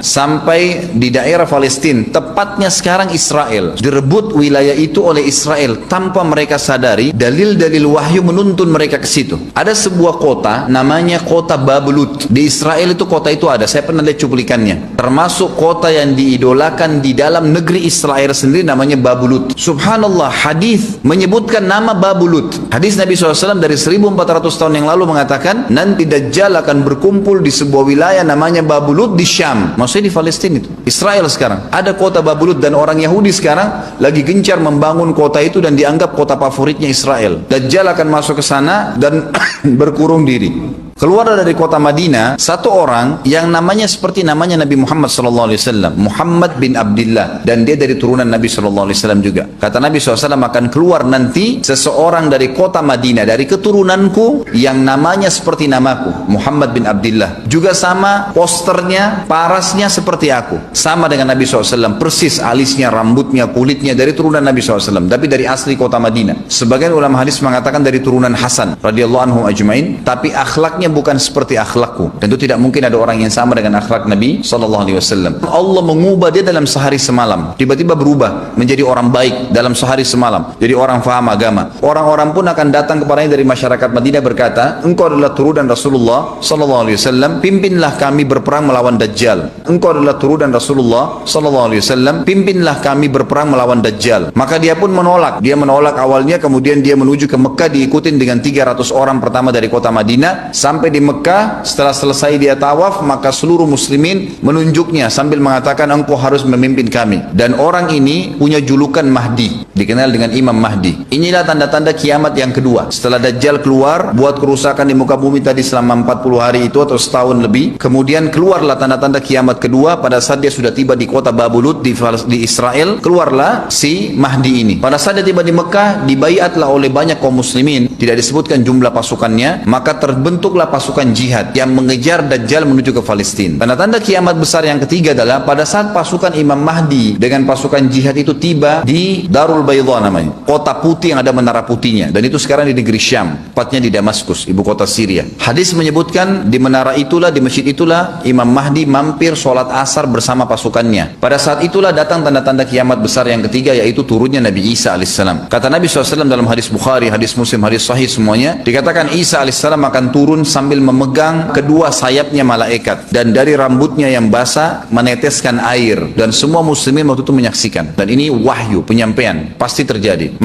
sampai di daerah Palestina, tepatnya sekarang Israel. Direbut wilayah itu oleh Israel tanpa mereka sadari. Dalil-dalil wahyu menuntun mereka ke situ. Ada sebuah kota namanya kota Babulut. Di Israel itu kota itu ada. Saya pernah lihat cuplikannya. Termasuk kota yang diidolakan di dalam negeri Israel sendiri namanya Babulut. Subhanallah, hadis menyebutkan nama Babulut. Hadis Nabi SAW dari 1400 tahun yang lalu mengatakan nanti Dajjal akan berkumpul di sebuah wilayah namanya Babulut di Syam. Maksudnya di Palestina itu. Israel sekarang. Ada kota Babulut dan orang Yahudi sekarang lagi gencar membangun kota itu dan dianggap kota favoritnya Israel. Dajjal akan masuk ke sana dan berkurung diri. Keluar dari kota Madinah satu orang yang namanya seperti namanya Nabi Muhammad SAW, Muhammad bin Abdullah, dan dia dari turunan Nabi SAW juga. Kata Nabi SAW akan keluar nanti seseorang dari kota Madinah dari keturunanku yang namanya seperti namaku, Muhammad bin Abdullah. Juga sama posternya, parasnya seperti aku, sama dengan Nabi SAW, persis alisnya, rambutnya, kulitnya dari turunan Nabi SAW, tapi dari asli kota Madinah. Sebagian ulama hadis mengatakan dari turunan Hasan radhiyallahu anhu ajmain, tapi akhlaknya bukan seperti akhlakku. Tentu tidak mungkin ada orang yang sama dengan akhlak Nabi SAW. Allah mengubah dia dalam sehari semalam. Tiba-tiba berubah menjadi orang baik dalam sehari semalam. Jadi orang faham agama. Orang-orang pun akan datang kepadanya dari masyarakat Madinah berkata, engkau adalah turunan Rasulullah SAW, pimpinlah kami berperang melawan Dajjal. Engkau adalah turunan Rasulullah SAW, pimpinlah kami berperang melawan Dajjal. Maka dia pun menolak. Dia menolak awalnya, kemudian dia menuju ke Mekah diikutin dengan 300 orang pertama dari kota Madinah. Sampai di Mekah, setelah selesai dia tawaf, maka seluruh muslimin menunjuknya sambil mengatakan engkau harus memimpin kami. Dan orang ini punya julukan Mahdi, dikenal dengan Imam Mahdi. Inilah tanda-tanda kiamat yang kedua. Setelah Dajjal keluar, buat kerusakan di muka bumi tadi selama 40 hari itu atau setahun lebih, kemudian keluarlah tanda-tanda kiamat kedua. Pada saat dia sudah tiba di kota Babulut di Israel, keluarlah si Mahdi ini. Pada saat dia tiba di Mekah, dibaiatlah oleh banyak kaum muslimin, tidak disebutkan jumlah pasukannya, maka terbentuklah pasukan jihad yang mengejar Dajjal menuju ke Palestina. Tanda-tanda kiamat besar yang ketiga adalah pada saat pasukan Imam Mahdi dengan pasukan jihad itu tiba di Darul Baydha namanya, kota putih yang ada menara putihnya, dan itu sekarang di negeri Syam, tepatnya di Damaskus, ibu kota Syria. Hadis menyebutkan di menara itulah, di masjid itulah Imam Mahdi mampir sholat asar bersama pasukannya. Pada saat itulah datang tanda-tanda kiamat besar yang ketiga, yaitu turunnya Nabi Isa alaihissalam. Kata Nabi SAW dalam hadis Bukhari, hadis Muslim, hadis Sahih semuanya, dikatakan Isa alaihissalam akan turun sambil memegang kedua sayapnya malaikat, dan dari rambutnya yang basah meneteskan air, dan semua muslimin waktu itu menyaksikan. Dan ini wahyu, penyampaian, pasti terjadi.